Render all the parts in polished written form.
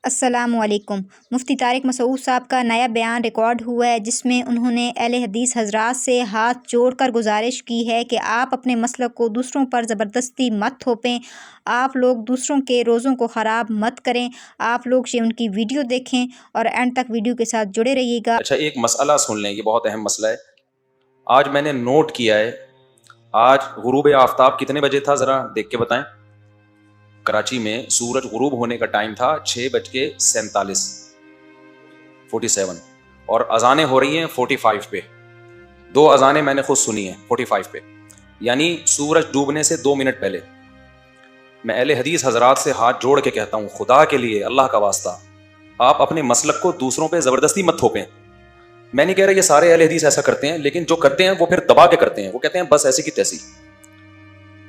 السلام علیکم۔ مفتی طارق مسعود صاحب کا نیا بیان ریکارڈ ہوا ہے، جس میں انہوں نے اہل حدیث حضرات سے ہاتھ جوڑ کر گزارش کی ہے کہ آپ اپنے مسلک کو دوسروں پر زبردستی مت تھوپیں، آپ لوگ دوسروں کے روزوں کو خراب مت کریں، آپ لوگ ان کی ویڈیو دیکھیں اور اینڈ تک ویڈیو کے ساتھ جڑے رہیے گا۔ اچھا، ایک مسئلہ سن لیں، یہ بہت اہم مسئلہ ہے۔ آج میں نے نوٹ کیا ہے، آج غروب آفتاب کتنے بجے تھا ذرا دیکھ کے بتائیں؟ کراچی میں سورج غروب ہونے کا ٹائم تھا 6:47 47، اور اذانیں ہو رہی ہیں 45 پہ۔ دو اذانیں میں نے خود سنی ہیں 45 پہ، یعنی سورج ڈوبنے سے 2 منٹ پہلے۔ میں اہل حدیث حضرات سے ہاتھ جوڑ کے کہتا ہوں، خدا کے لیے، اللہ کا واسطہ، آپ اپنے مسلک کو دوسروں پہ زبردستی مت تھوپیں۔ میں نہیں کہہ رہا یہ سارے اہل حدیث ایسا کرتے ہیں، لیکن جو کرتے ہیں وہ پھر دبا کے کرتے ہیں، وہ کہتے ہیں بس ایسی کی تیسی۔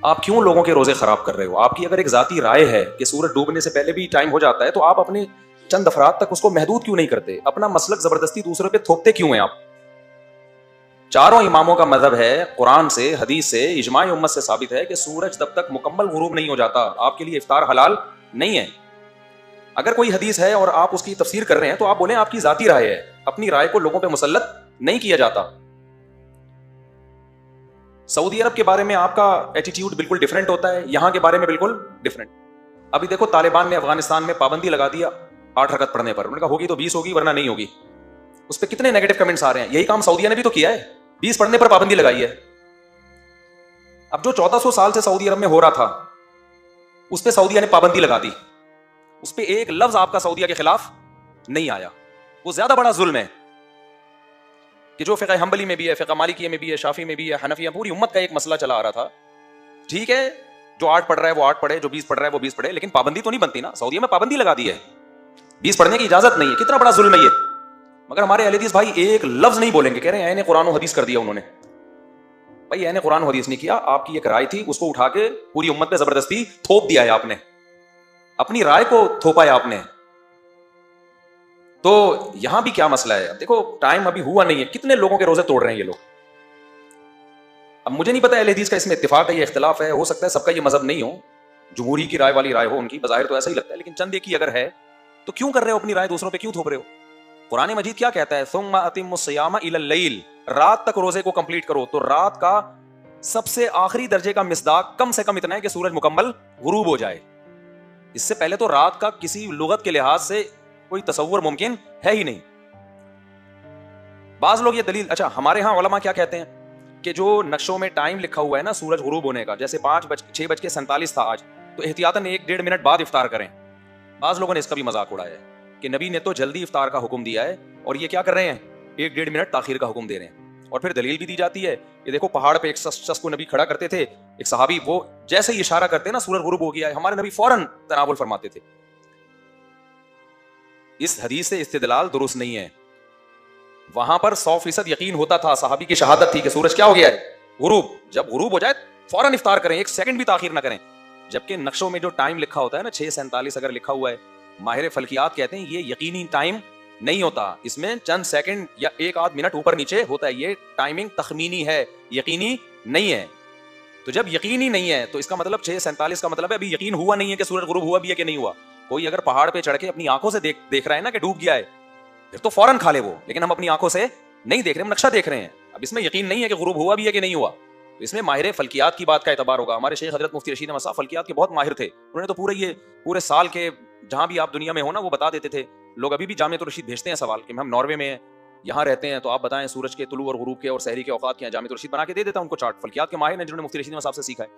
آپ کیوں لوگوں کے روزے خراب کر رہے ہو؟ آپ کی اگر ایک ذاتی رائے ہے کہ سورج ڈوبنے سے پہلے بھی ٹائم ہو جاتا ہے، تو آپ اپنے چند افراد تک اس کو محدود کیوں نہیں کرتے؟ اپنا مسلک زبردستی دوسروں پہ تھوپتے کیوں ہیں آپ؟ چاروں اماموں کا مذہب ہے، قرآن سے، حدیث سے، اجماع امت سے ثابت ہے کہ سورج جب تک مکمل غروب نہیں ہو جاتا آپ کے لیے افطار حلال نہیں ہے۔ اگر کوئی حدیث ہے اور آپ اس کی تفسیر کر رہے ہیں تو آپ بولیں آپ کی ذاتی رائے ہے، اپنی رائے کو لوگوں پہ مسلط نہیں کیا جاتا۔ سعودی عرب کے بارے میں آپ کا ایٹیٹیوڈ بالکل ڈیفرنٹ ہوتا ہے، یہاں کے بارے میں بالکل ڈیفرنٹ۔ ابھی دیکھو، طالبان نے افغانستان میں پابندی لگا دیا 8 رکعت پڑھنے پر، انہوں نے کہا ہوگی تو 20 ہوگی ورنہ نہیں ہوگی۔ اس پہ کتنے نیگیٹو کمنٹس آ رہے ہیں۔ یہی کام سعودیہ نے بھی تو کیا ہے، 20 پڑھنے پر پابندی لگائی ہے۔ اب جو 1400 سال سے سعودی عرب میں ہو رہا تھا، اس پہ سعودیہ نے پابندی لگا دی، اس پہ ایک لفظ آپ کا سعودیہ کے خلاف نہیں آیا۔ وہ زیادہ بڑا ظلم ہے کہ جو فقہ حنبلی میں بھی ہے، فقہ مالکیہ میں بھی ہے، شافعی میں بھی ہے، حنفیہ، پوری امت کا ایک مسئلہ چلا آ رہا تھا۔ ٹھیک ہے، جو 8 پڑھ رہا ہے وہ 8 پڑھے، جو 20 پڑھ رہا ہے وہ 20 پڑھے، لیکن پابندی تو نہیں بنتی نا۔ سعودیہ میں پابندی لگا دی ہے، 20 پڑھنے کی اجازت نہیں ہے۔ کتنا بڑا ظلم ہے یہ۔ مگر ہمارے اہل حدیث بھائی ایک لفظ نہیں بولیں گے، کہہ رہے ہیں نے قرآن و حدیث کر دیا انہوں نے۔ بھائی نے قرآن و حدیث نہیں کیا، آپ کی ایک رائے تھی، اس کو اٹھا کے پوری امت پہ زبردستی تھوپ دیا ہے آپ نے، اپنی رائے کو تھوپا ہے آپ نے۔ تو یہاں بھی کیا مسئلہ ہے؟ دیکھو ٹائم ابھی ہوا نہیں ہے، کتنے لوگوں کے روزے توڑ رہے ہیں یہ لوگ۔ اب مجھے نہیں پتا اہل حدیث کا اس میں اتفاق ہے یا اختلاف ہے، ہو سکتا ہے سب کا یہ مذہب نہیں ہو، جمہوری کی رائے والی رائے ہو ان کی، بظاہر تو ایسا ہی لگتا ہے، لیکن چند ایک کی اگر ہے تو کیوں کر رہے ہو اپنی رائے دوسروں پہ کیوں تھوپ رہے ہو؟ قرآن مجید کیا کہتا ہے؟ ثم اتموا الصیام الی اللیل، رات تک روزے کو کمپلیٹ کرو۔ تو رات کا سب سے آخری درجے کا مصداق کم سے کم اتنا ہے کہ سورج مکمل غروب ہو جائے۔ اس سے پہلے تو رات کا کسی لغت کے لحاظ سے کوئی تصور ممکن ہے ہی نہیں۔ بعض لوگ یہ دلیل، اچھا ہمارے ہاں علماء کیا کہتے ہیں کہ جو نقشوں میں ٹائم لکھا ہوا ہے نا سورج غروب ہونے کا، جیسے 6:47 تھا آج، تو احتیاطاً 1-1.5 منٹ بعد افطار کریں۔ بعض لوگوں نے اس کا بھی مذاق اڑایا ہے کہ نبی نے تو جلدی افطار کا حکم دیا ہے اور یہ کیا کر رہے ہیں، 1-1.5 منٹ تاخیر کا حکم دے رہے ہیں۔ اور پھر دلیل بھی دی جاتی ہے کہ دیکھو پہاڑ پہ ایک شخص کو نبی کھڑا کرتے تھے، ایک صحابی، وہ جیسے ہی اشارہ کرتے نا سورج غروب ہو گیا ہے، ہمارے نبی فوراً تناول فرماتے تھے۔ اس حدیث سے استدلال درست نہیں ہے۔ وہاں پر 100% یقین ہوتا تھا، صحابی کی شہادت تھی کہ سورج کیا ہو گیا ہے، غروب۔ جب غروب ہو جائے فوراً افطار کریں، 1 سیکنڈ بھی تاخیر نہ کریں۔ جبکہ نقشوں میں جو ٹائم لکھا ہوتا ہے نا 6:47 اگر لکھا ہوا ہے، ماہر فلکیات کہتے ہیں یہ یقینی ٹائم نہیں ہوتا، اس میں چند سیکنڈ یا 1-8 منٹ اوپر نیچے ہوتا ہے، یہ ٹائمنگ تخمینی ہے، یقینی نہیں ہے۔ تو جب یقینی نہیں ہے تو اس کا مطلب 6:47 کا مطلب ہے ابھی یقین ہوا نہیں ہے کہ سورج غروب ہوا بھی ہے کہ نہیں ہوا۔ کوئی اگر پہاڑ پہ چڑھ کے اپنی آنکھوں سے دیکھ رہا ہے نا کہ ڈوب گیا ہے، پھر تو فوراً کھا لے وہ، لیکن ہم اپنی آنکھوں سے نہیں دیکھ رہے، ہم نقشہ دیکھ رہے ہیں۔ اب اس میں یقین نہیں ہے کہ غروب ہوا بھی ہے کہ نہیں ہوا، تو اس میں ماہر فلکیات کی بات کا اعتبار ہوگا۔ ہمارے شیخ حضرت مفتی رشید احمد صاحب فلکیات کے بہت ماہر تھے، انہوں نے تو پورے سال کے جہاں بھی آپ دنیا میں ہو نا وہ بتا دیتے تھے۔ لوگ ابھی بھی جامعۃ الرشید بھیجتے ہیں سوال کہ ہم ناروے میں ہیں، یہاں رہتے ہیں، تو آپ بتائیں سورج کے طلوع اور غروب کے اور سحری کے اوقات کے ہیں۔ جامعۃ الرشید بنا کے دے دیتا ہے ان کو چارٹ، فلکیات کے ماہر ہیں جنہوں نے مفتی رشید احمد صاحب سے سیکھا ہے۔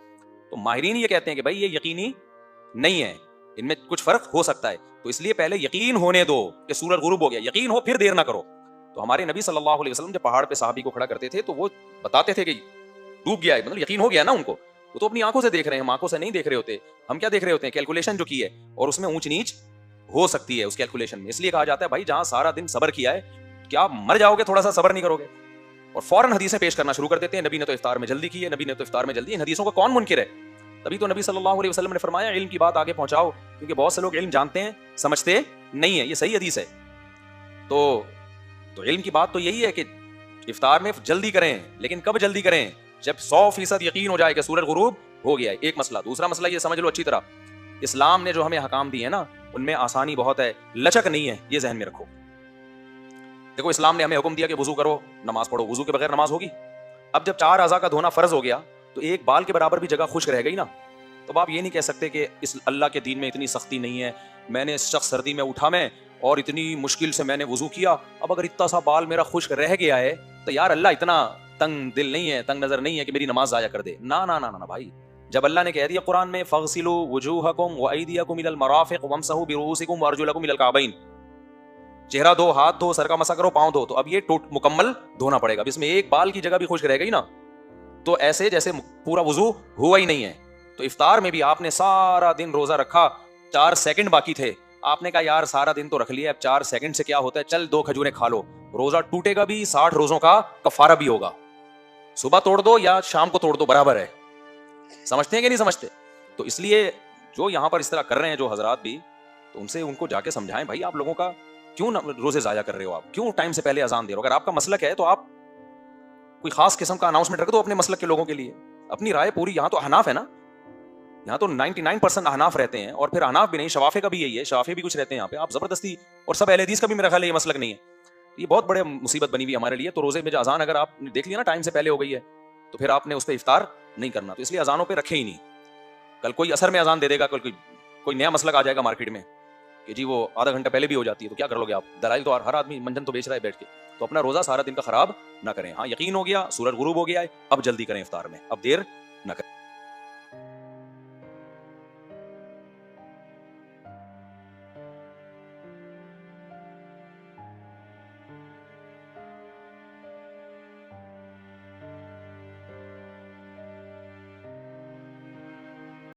تو ماہرین یہ کہتے ہیں کہ بھائی یہ یقینی نہیں ہے، ان میں کچھ فرق ہو سکتا ہے، تو اس لیے پہلے یقین ہونے دو کہ سورج غروب ہو گیا، یقین ہو پھر دیر نہ کرو۔ تو ہمارے نبی صلی اللہ علیہ وسلم جب پہاڑ پہ صحابی کو کھڑا کرتے تھے تو وہ بتاتے تھے کہ ڈوب گیا ہے، مطلب یقین ہو گیا نا ان کو، وہ تو اپنی آنکھوں سے دیکھ رہے ہیں، ہم آنکھوں سے نہیں دیکھ رہے ہوتے۔ ہم کیا دیکھ رہے ہوتے ہیں؟ کیلکولیشن جو کی ہے، اور اس میں اونچ نیچ ہو سکتی ہے اس کیلکولیشن میں۔ اس لیے کہا جاتا ہے بھائی جہاں سارا دن صبر کیا ہے، کیا مر جاؤ گے تھوڑا سا صبر نہیں کرو گے؟ اور فوراً حدیثیں پیش کرنا شروع کر دیتے ہیں، نبی نے تو افطار میں جلدی کی ہے، نبی نے تو افطار میں جلدی۔ ان حدیثوں کا کون منکر ہے؟ تبھی تو نبی صلی اللہ علیہ وسلم نے فرمایا علم کی بات آگے پہنچاؤ، کیونکہ بہت سے لوگ علم جانتے ہیں سمجھتے نہیں ہیں۔ یہ صحیح حدیث ہے۔ تو علم کی بات تو یہی ہے کہ افطار میں جلدی کریں، لیکن کب جلدی کریں؟ جب 100% یقین ہو جائے کہ سورج غروب ہو گیا ہے۔ ایک مسئلہ۔ دوسرا مسئلہ یہ سمجھ لو اچھی طرح، اسلام نے جو ہمیں احکام دیے ہیں نا، ان میں آسانی بہت ہے, لچک نہیں ہے, یہ ذہن میں رکھو. دیکھو اسلام نے ہمیں حکم دیا کہ وضو کرو, نماز پڑھو, وضو کے بغیر نماز ہوگی؟ اب جب 4 اعضاء کا دھونا فرض ہو گیا تو ایک بال کے برابر بھی جگہ خشک رہ گئی نا. تو آپ یہ نہیں کہہ سکتے کہ اس اللہ کے دین میں اتنی سختی نہیں ہے, میں نے اس شخص سردی میں اٹھا میں اور اتنی مشکل سے میں نے وضو کیا, اب اگر اتنا سا بال میرا خشک رہ گیا ہے تو یار اللہ اتنا تنگ دل نہیں ہے, تنگ نظر نہیں ہے کہ میری نماز ضائع کر دے. نا نا نا نا بھائی, جب اللہ نے کہہ دیا قرآن میں فَاغْسِلُوا وُجُوهَكُمْ وَأَيْدِيَكُمْ إِلَى الْمَرَافِقِ وَامْسَحُوا بِرُؤُوسِكُمْ وَأَرْجُلَكُمْ إِلَى الْكَعْبَيْنِ, چہرہ دھو, ہاتھ دھو, سر کا مسح کرو, پاؤں دھو. تو اب یہ مکمل دھونا پڑے گا. اب اس میں ایک بال کی جگہ بھی خشک رہ گئی نا تو ایسے جیسے پورا وضو ہوا ہی نہیں ہے. تو افطار میں بھی آپ نے سارا دن روزہ رکھا, 4 سیکنڈ باقی تھے, آپ نے کہا یار سارا دن تو رکھ لیا, اب 4 سیکنڈ سے کیا ہوتا ہے, چل 2 کھجوریں کھا لو, روزہ ٹوٹے گا بھی, 60 روزوں کا کفارہ بھی ہوگا. صبح توڑ دو یا شام کو توڑ دو, برابر ہے. سمجھتے ہیں کہ نہیں سمجھتے؟ تو اس لیے جو یہاں پر اس طرح کر رہے ہیں جو حضرات بھی, تو ان سے ان کو جا کے سمجھائیں بھائی آپ لوگوں کا کیوں روزے ضائع کر رہے ہو, آپ کیوں ٹائم سے پہلے اذان دے رہے ہو. اگر آپ کا مسلک ہے تو آپ کوئی خاص قسم کا اناؤنسمنٹ رکھ دو اپنے مسلک کے لوگوں کے لیے, اپنی رائے پوری. یہاں تو احناف ہے نا, یہاں تو 99% احناف رہتے ہیں, اور پھر احناف بھی نہیں, شوافے کا بھی یہی ہے, شوافے بھی کچھ رہتے ہیں یہاں پہ. آپ زبردستی, اور سب اہل حدیث کا بھی میرا خیال ہے یہ مسلک نہیں ہے. یہ بہت بڑے مصیبت بنی ہوئی ہمارے لیے. تو روزے میں جو اذان اگر آپ نے دیکھ لیا نا ٹائم سے پہلے ہو گئی ہے تو پھر آپ نے اس پہ افطار نہیں کرنا. تو اس لیے اذانوں پہ رکھے ہی نہیں. کل کوئی اثر میں اذان دے دے گا, کل کوئی نیا مسلک آ جائے گا مارکیٹ میں کہ جی وہ آدھا گھنٹہ پہلے بھی ہو جاتی ہے, تو کیا کر لو گے آپ؟ دلائل تو ہر آدمی منجن تو بیچ رہا ہے بیٹھ کے. تو اپنا روزہ سارا دن کا خراب نہ کریں. ہاں یقین ہو گیا سورج غروب ہو گیا ہے, اب جلدی کریں افطار میں, اب دیر نہ کریں.